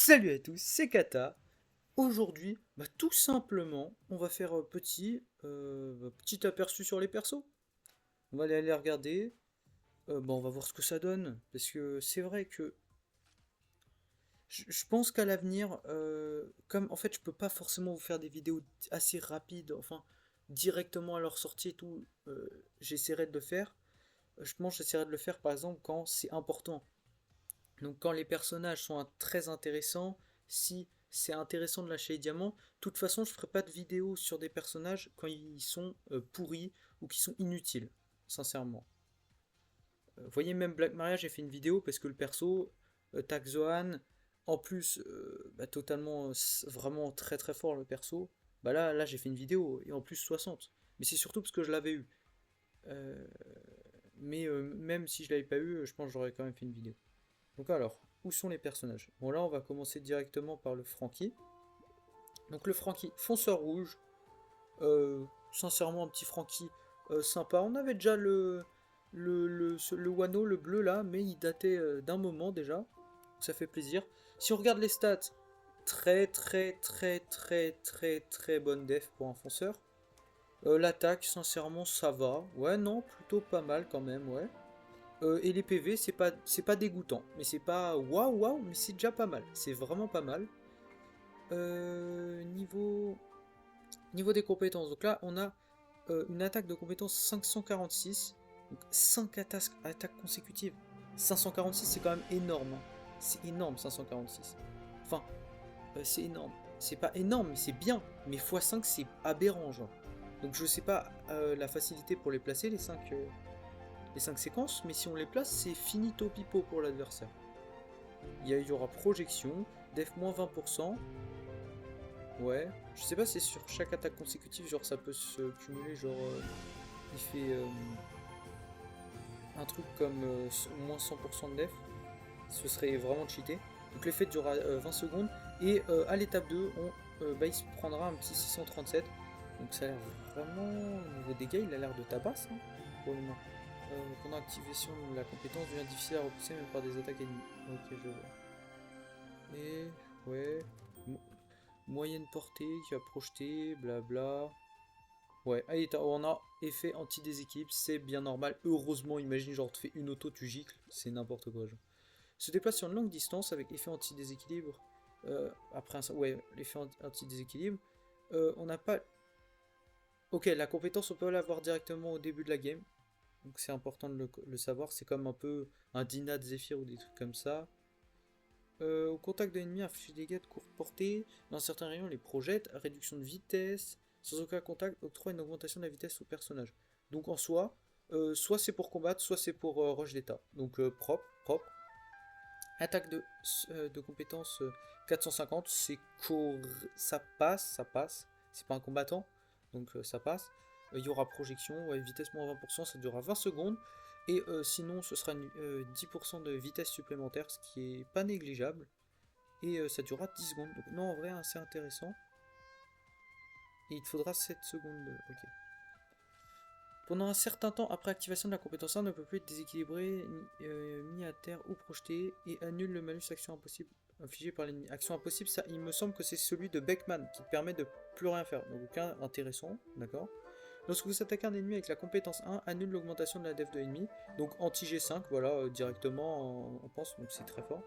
Salut à tous, c'est Kata. Aujourd'hui, tout simplement, on va faire petit aperçu sur les persos. On va aller les regarder. On va voir ce que ça donne. Parce que c'est vrai que je pense qu'à l'avenir, comme en fait je peux pas forcément vous faire des vidéos assez rapides, enfin directement à leur sortie et tout, j'essaierai de le faire. Je pense que j'essaierai de le faire par exemple quand c'est important. Donc quand les personnages sont très intéressants, si c'est intéressant de lâcher les diamants, de toute façon je ferai pas de vidéo sur des personnages quand ils sont pourris ou qui sont inutiles, sincèrement. Vous voyez même Black Maria, j'ai fait une vidéo parce que le perso, Zohan, en plus totalement vraiment très très fort le perso, là j'ai fait une vidéo et en plus 60. Mais c'est surtout parce que je l'avais eu. Euh, mais même si je l'avais pas eu, je pense que j'aurais quand même fait une vidéo. Donc alors, où sont les personnages? Bon là on va commencer directement par le Frankie. Donc le Frankie, fonceur rouge. Sincèrement un petit Frankie sympa. On avait déjà le Wano, le bleu là, mais il datait d'un moment déjà. Donc ça fait plaisir. Si on regarde les stats, très très très très très très bonne def pour un fonceur. L'attaque, sincèrement, ça va. Ouais, non, plutôt pas mal quand même, ouais. Et les PV, c'est pas dégoûtant, mais c'est pas waouh waouh, mais c'est déjà pas mal. C'est vraiment pas mal. Niveau des compétences, donc là on a une attaque de compétence 546, donc 5 attaques consécutives. 546 c'est quand même énorme, hein. C'est énorme 546. Enfin, c'est énorme. C'est pas énorme, mais c'est bien. Mais x5 c'est aberrant genre. Donc je sais pas la facilité pour les placer, les cinq séquences, mais si on les place, c'est finito pipo pour l'adversaire. Il y aura projection, def-20%. Ouais. Je sais pas si c'est sur chaque attaque consécutive, genre ça peut se cumuler, genre il fait un truc comme moins 100% de def. Ce serait vraiment cheaté. Donc l'effet durera 20 secondes. Et à l'étape 2, il se prendra un petit 637. Donc ça a l'air vraiment, au niveau dégâts, il a l'air de tabasse, hein, pour le moment. Pendant l'activation, la compétence devient difficile à repousser même par des attaques ennemies. Ok, je vois. Et ouais, moyenne portée qui a projeté, blabla. Ouais, allez, on a effet anti-déséquilibre, c'est bien normal. Heureusement, imagine, genre, tu fais une auto, tu gicles, c'est n'importe quoi, genre. Se déplace sur une longue distance avec effet anti-déséquilibre. Ouais, l'effet anti-déséquilibre. On n'a pas. Ok, la compétence, on peut l'avoir directement au début de la game. Donc c'est important de le savoir. C'est comme un peu un Dina de Zephyr ou des trucs comme ça. Au contact de l'ennemi, inflige des dégâts de courte portée. Dans certains rayons, les projette. Réduction de vitesse. Sans aucun contact, octroie une augmentation de la vitesse au personnage. Donc en soi, soit c'est pour combattre, soit c'est pour rush d'état. Donc propre, propre. Attaque de compétence 450, ça passe, ça passe. C'est pas un combattant, donc ça passe. Il y aura projection, ouais, vitesse moins 20%, ça durera 20 secondes. Et sinon, ce sera 10% de vitesse supplémentaire, ce qui est pas négligeable. Et ça durera 10 secondes. Donc non, en vrai, c'est intéressant. Et il te faudra 7 secondes. Ok. Pendant un certain temps après activation de la compétence 1, ne peut plus être déséquilibré, mis à terre ou projeté, et annule le malus action impossible infligé par l'ennemi. Action impossible, ça, il me semble que c'est celui de Beckman, qui te permet de plus rien faire. Donc aucun intéressant, d'accord. Lorsque vous attaquez un ennemi avec la compétence 1, annule l'augmentation de la def de l'ennemi. Donc anti-G5, voilà, directement, on pense, donc c'est très fort.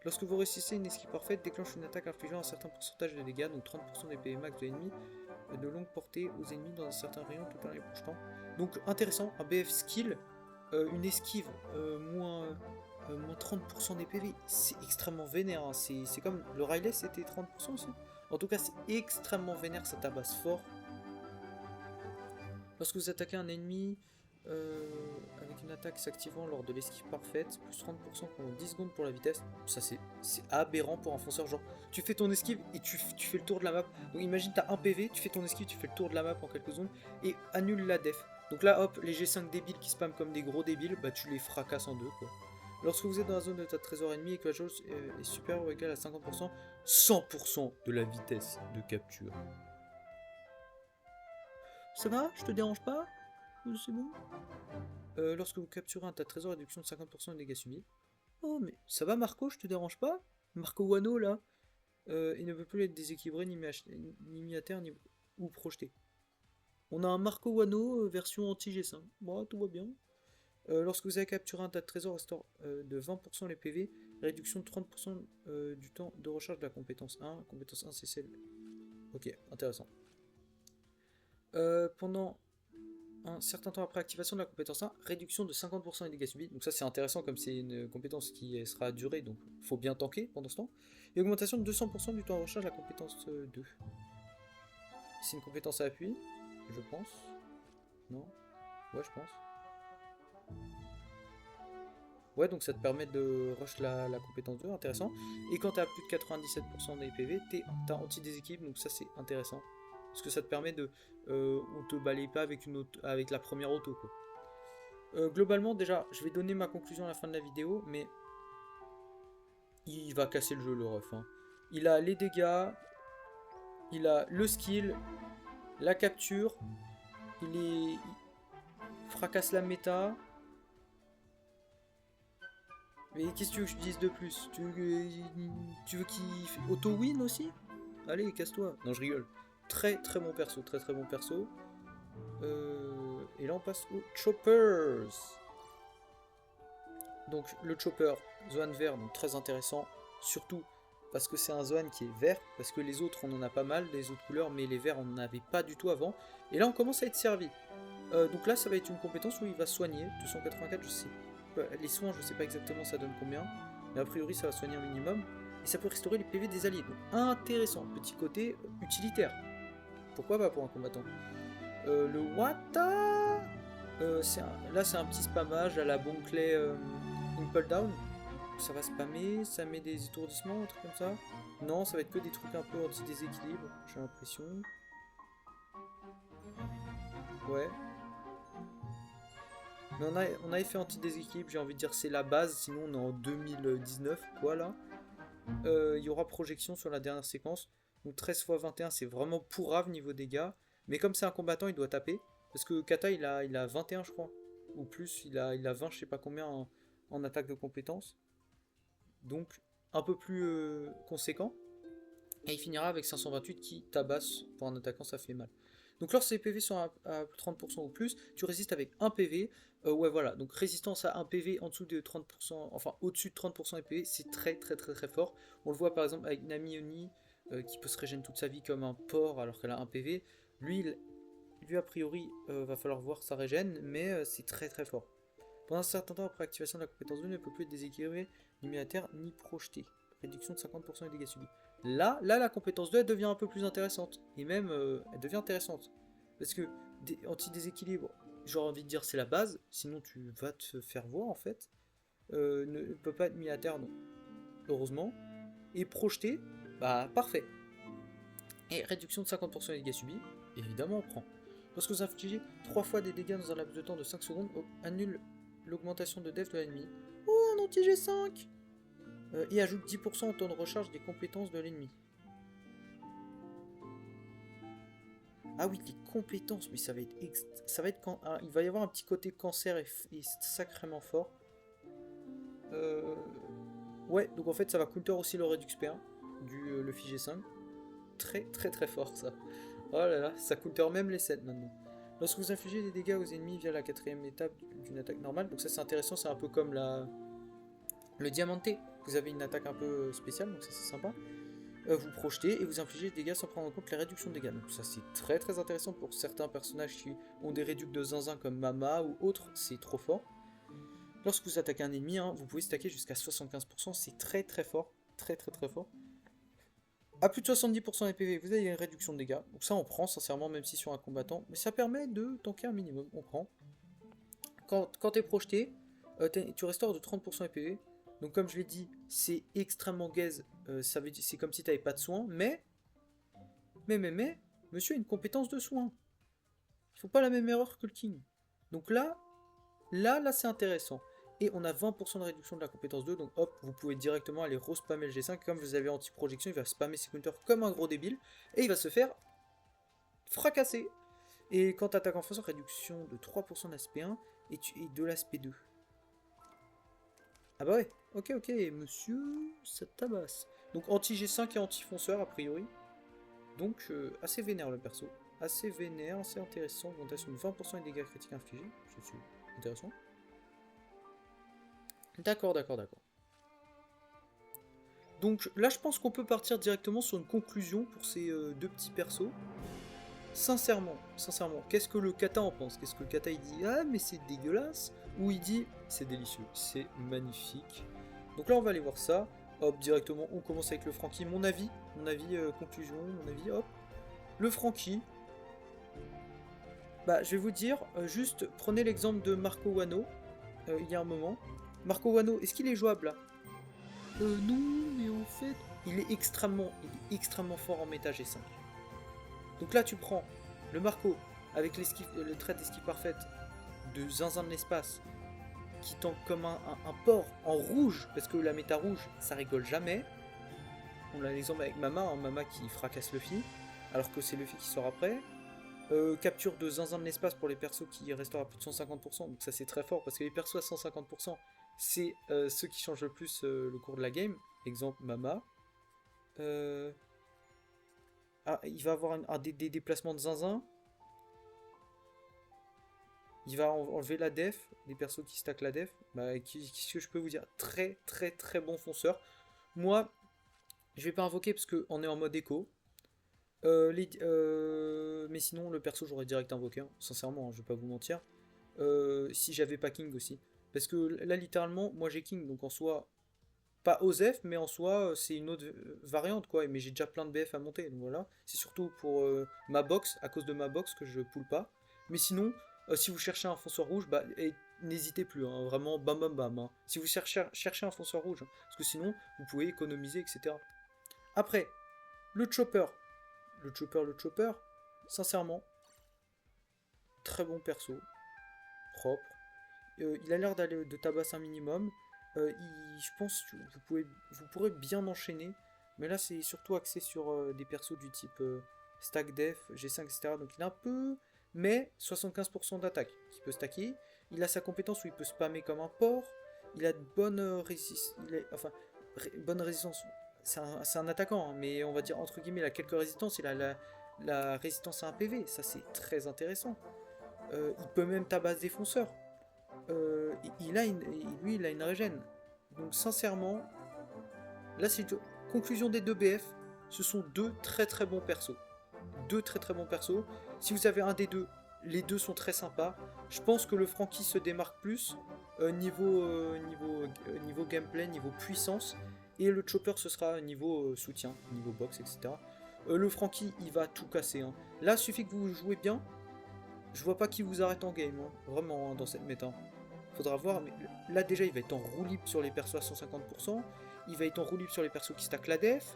Lorsque vous réussissez une esquive parfaite, déclenche une attaque infligeant un certain pourcentage de dégâts, donc 30% des PV max de l'ennemi, de longue portée aux ennemis dans un certain rayon tout en les projetant. Donc intéressant, un BF skill, une esquive, moins 30% des PV, c'est extrêmement vénère, hein. C'est comme le Riley, c'était 30% aussi. En tout cas, c'est extrêmement vénère, ça tabasse fort. Lorsque vous attaquez un ennemi avec une attaque s'activant lors de l'esquive parfaite, plus 30% pendant 10 secondes pour la vitesse, ça c'est aberrant pour un fonceur. Genre, tu fais ton esquive et tu fais le tour de la map. Donc imagine, t'as un PV, tu fais ton esquive, tu fais le tour de la map en quelques secondes et annule la def. Donc là, hop, les G5 débiles qui spamment comme des gros débiles, bah tu les fracasses en deux, quoi. Lorsque vous êtes dans la zone de tas de trésors ennemis et que la jauge est supérieure ou égale à 50%, 100% de la vitesse de capture. Ça va? Je te dérange pas? C'est bon? Lorsque vous capturez un tas de trésors, réduction de 50% des dégâts subis. Oh, mais ça va Marco, je te dérange pas? Marco Wano là, il ne peut plus être déséquilibré, ni mis à terre, ni ou projeté. On a un Marco Wano version anti-G5. Bon, tout va bien. Lorsque vous avez capturé un tas de trésors, restaure de 20% les PV, réduction de 30% du temps de recharge de la compétence 1. Compétence 1, c'est celle. Ok, intéressant. Pendant un certain temps après activation de la compétence 1, réduction de 50% des dégâts subis. Donc ça c'est intéressant comme c'est une compétence qui sera à durée, donc il faut bien tanker pendant ce temps. Et augmentation de 200% du temps de recharge de la compétence 2. C'est une compétence à appui, je pense. Non? Ouais, je pense. Ouais, donc ça te permet de rush la compétence 2, intéressant. Et quand tu as plus de 97% des PV, t'as anti-déséquilibre, donc ça c'est intéressant. Parce que ça te permet de... on te balaye pas avec, avec la première auto, quoi. Globalement, déjà, je vais donner ma conclusion à la fin de la vidéo, mais... il va casser le jeu, le ref. Hein. Il a les dégâts, il a le skill, la capture, il fracasse la méta... Mais qu'est-ce que tu veux que je dise de plus? Tu veux qu'il auto-win aussi? Allez, casse-toi. Non, je rigole. Très très bon perso, très très bon perso. Et là on passe aux choppers. Donc le chopper, Zoan vert, donc très intéressant. Surtout parce que c'est un Zoan qui est vert. Parce que les autres on en a pas mal, des autres couleurs, mais les verts on n'en avait pas du tout avant. Et là on commence à être servi. Donc là ça va être une compétence où il va soigner. 284, je sais. Les soins, je sais pas exactement ça donne combien, mais a priori ça va soigner un minimum, et ça peut restaurer les PV des alliés. Donc intéressant, petit côté utilitaire. Pourquoi pas pour un combattant. Le Wata, là c'est un petit spammage à la bon clé Impel Down. Ça va spammer, ça met des étourdissements, un truc comme ça. Non, ça va être que des trucs un peu anti-déséquilibre, j'ai l'impression. Ouais. Mais on a effet anti-déséquilibre, j'ai envie de dire c'est la base, sinon on est en 2019, quoi là. Il y aura projection sur la dernière séquence. Donc 13 x 21, c'est vraiment pourrave niveau dégâts. Mais comme c'est un combattant, il doit taper. Parce que Kata, il a 21, je crois. Ou plus, il a 20, je sais pas combien en attaque de compétences. Donc un peu plus conséquent. Et il finira avec 528 qui tabasse. Pour un attaquant, ça fait mal. Donc lorsque ces PV sont à 30% ou plus, tu résistes avec 1 PV. Ouais voilà, donc résistance à 1 PV en dessous de 30%, enfin au-dessus de 30% des PV, c'est très très très très fort. On le voit par exemple avec Nami Oni, qui peut se régénérer toute sa vie comme un porc alors qu'elle a 1 PV. Lui a priori, va falloir voir sa régène, mais c'est très très fort. Pendant un certain temps après activation de la compétence 2, il ne peut plus être déséquilibré, ni mis à terre, ni projeté. Réduction de 50% des dégâts subis. Là, la compétence 2, elle devient un peu plus intéressante. Et même, elle devient intéressante. Parce que anti-déséquilibre, j'aurais envie de dire c'est la base, sinon tu vas te faire voir en fait. Ne peut pas être mis à terre, non. Heureusement. Et projeté, bah parfait. Et réduction de 50% des dégâts subis, évidemment on prend. Lorsque vous infligez 3 fois des dégâts dans un laps de temps de 5 secondes, annule l'augmentation de def de l'ennemi. Oh, un anti-G5 et ajoute 10% au temps de recharge des compétences de l'ennemi. Ah oui, les compétences, mais ça va être quand il va y avoir un petit côté cancer et sacrément fort. Ouais, donc en fait ça va counter aussi le Redux P1 du Luffy G5. Très très très fort ça. Oh là là, ça counter même les 7 maintenant. Lorsque vous infligez des dégâts aux ennemis via la 4ème étape d'une attaque normale, donc ça c'est intéressant, c'est un peu comme le diamanté. Vous avez une attaque un peu spéciale, donc ça c'est sympa. Vous projetez et vous infligez des dégâts sans prendre en compte les réductions de dégâts. Donc ça c'est très très intéressant pour certains personnages qui ont des réducts de zinzin comme Mama ou autres, c'est trop fort. Lorsque vous attaquez un ennemi, hein, vous pouvez stacker jusqu'à 75%, c'est très très fort, très très très fort. A plus de 70% des PV, vous avez une réduction de dégâts. Donc ça on prend sincèrement, même si sur un combattant. Mais ça permet de tanker un minimum, on prend. Quand tu es projeté, tu restaures de 30% des PV. Donc comme je l'ai dit, c'est extrêmement gaze. C'est comme si tu n'avais pas de soins. Mais, monsieur a une compétence de soins. Il faut pas la même erreur que le King. Donc là c'est intéressant. Et on a 20% de réduction de la compétence 2, donc hop, vous pouvez directement aller re-spammer le G5. Comme vous avez anti-projection, il va spammer ses counters comme un gros débile. Et il va se faire fracasser. Et quand tu attaques en face, réduction de 3% de l'aspect 1 et de l'aspect 2. Ah bah ouais, ok, ok, monsieur, ça tabasse. Donc anti-G5 et anti-fonceur, a priori. Donc assez vénère le perso. Assez vénère, assez intéressant. Augmentation de 20% des dégâts critiques infligés. C'est intéressant. D'accord, d'accord, d'accord. Donc là, je pense qu'on peut partir directement sur une conclusion pour ces deux petits persos. Sincèrement, sincèrement, qu'est-ce que le kata en pense? Qu'est-ce que le kata il dit? Ah, mais c'est dégueulasse. Ou il dit c'est délicieux, c'est magnifique. Donc là, on va aller voir ça. Hop, directement, on commence avec le Franky. Mon avis, conclusion, mon avis, hop. Le Franky, bah, je vais vous dire, juste prenez l'exemple de Marco Wano, il y a un moment. Marco Wano, est-ce qu'il est jouable là? Non, mais en fait, il est extrêmement fort en méta G5. Donc là, tu prends le Marco avec le trait d'esquive parfaite de Zinzin de l'espace, qui tank comme un porc en rouge, parce que la méta rouge, ça rigole jamais. On a l'exemple avec Mama, hein, Mama qui fracasse Luffy, alors que c'est Luffy qui sort après. Capture de Zinzin de l'espace pour les persos qui resteront à plus de 150%, donc ça c'est très fort, parce que les persos à 150%, c'est ceux qui changent le plus le cours de la game. Exemple Mama. Ah, il va avoir des déplacements de zinzin. Il va enlever la def, des persos qui stack la def. Bah, qu'est-ce que je peux vous dire? Très très très bon fonceur. Moi, je vais pas invoquer parce qu'on est en mode écho. Mais sinon, le perso, j'aurais direct invoqué, hein. Sincèrement, hein, je vais pas vous mentir. Si j'avais pas King aussi. Parce que là, littéralement, moi j'ai King, donc en soi, pas Osef, mais en soi, c'est une autre variante, quoi. Mais j'ai déjà plein de BF à monter, donc voilà. C'est surtout pour ma box, à cause de ma box, que je pull pas. Mais sinon, si vous cherchez un fonceur rouge, bah, n'hésitez plus, hein, vraiment, bam bam bam, hein. Si vous cherchez un fonceur rouge, hein, parce que sinon, vous pouvez économiser, etc. Après, le chopper. Le chopper, sincèrement, très bon perso, propre. Il a l'air d'aller de tabasser un minimum. Je pense que vous pourrez bien enchaîner. Mais là, c'est surtout axé sur des persos du type stack def, G5, etc. Donc il a un peu. Mais 75% d'attaque qui peut stacker. Il a sa compétence où il peut spammer comme un porc. Il a de bonnes résistance. Enfin, bonne résistance. C'est un attaquant, hein, mais on va dire entre guillemets, il a quelques résistances. Il a la résistance à un PV. Ça, c'est très intéressant. Il peut même tabasser des fonceurs. Lui, il a une régène. Donc sincèrement, là c'est une conclusion des deux BF. Ce sont deux très très bons persos. Deux très très bons persos. Si vous avez un des deux, les deux sont très sympas. Je pense que le Franky se démarque plus niveau gameplay, niveau puissance. Et le Chopper ce sera niveau soutien, niveau box, etc. Le Franky il va tout casser, hein. Là, suffit que vous jouez bien. Je vois pas qui vous arrête en game, hein. Vraiment, hein, dans cette méta. Faudra voir, mais là déjà il va être en roue libre sur les persos à 150%, il va être en roue libre sur les persos qui stack la def,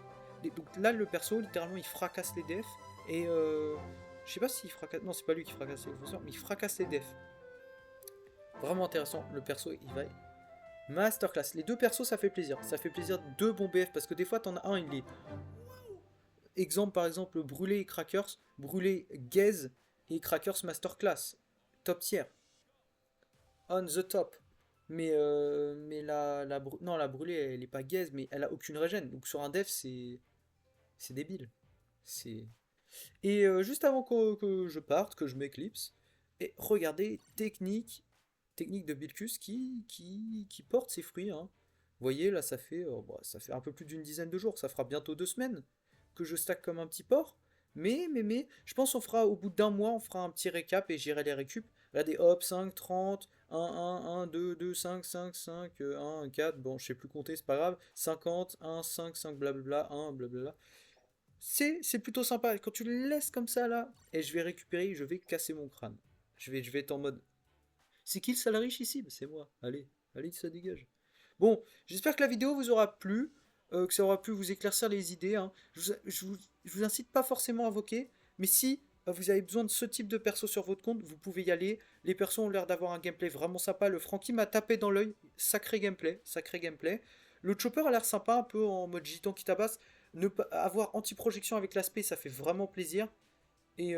donc là le perso littéralement il fracasse les defs, et je sais pas s'il fracasse, non c'est pas lui qui fracasse les fonceurs, mais il fracasse les defs. Vraiment intéressant, le perso il va masterclass. Les deux persos ça fait plaisir deux bons BF, parce que des fois t'en as un il est... Exemple par exemple Brûlé et Crackers, Brûlé Gaze et Crackers Masterclass, top tier. On the top. Mais non, la brûlée, elle est pas gaze, mais elle a aucune régène. Donc sur un def, c'est débile. C'est... Et juste avant que je parte, que je m'éclipse, et regardez, technique de Bilkus qui porte ses fruits, hein. Vous voyez, là, ça fait un peu plus d'une dizaine de jours. Ça fera bientôt 2 semaines que je stack comme un petit porc. Mais, je pense qu'on fera, au bout d'un mois, on fera un petit récap et j'irai les récup. Regardez, hop, 5, 30, 1, 1, 1, 2, 2, 5, 5, 5, 1, 4, bon, je sais plus compter, c'est pas grave, 50, 1, 5, 5, blablabla, 1, blablabla. C'est plutôt sympa, quand tu le laisses comme ça, là, et je vais récupérer, je vais casser mon crâne. Je vais être en mode, c'est qui le sale riche ici? Bah, c'est moi, allez, ça dégage. Bon, j'espère que la vidéo vous aura plu, que ça aura pu vous éclaircir les idées, hein. Je vous incite pas forcément à invoquer, mais si vous avez besoin de ce type de perso sur votre compte, vous pouvez y aller. Les persos ont l'air d'avoir un gameplay vraiment sympa. Le Franky m'a tapé dans l'œil, sacré gameplay, sacré gameplay. Le Chopper a l'air sympa, un peu en mode gitan qui tabasse. Ne pas avoir anti-projection avec l'aspect, ça fait vraiment plaisir. Et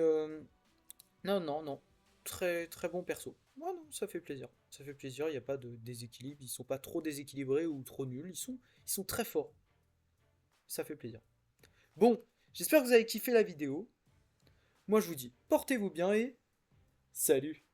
non, non, non. très très bons persos. Ouais, non, ça fait plaisir. Ça fait plaisir, il n'y a pas de déséquilibre, ils sont pas trop déséquilibrés ou trop nuls, ils sont très forts. Ça fait plaisir. Bon, j'espère que vous avez kiffé la vidéo. Moi je vous dis, portez-vous bien et salut!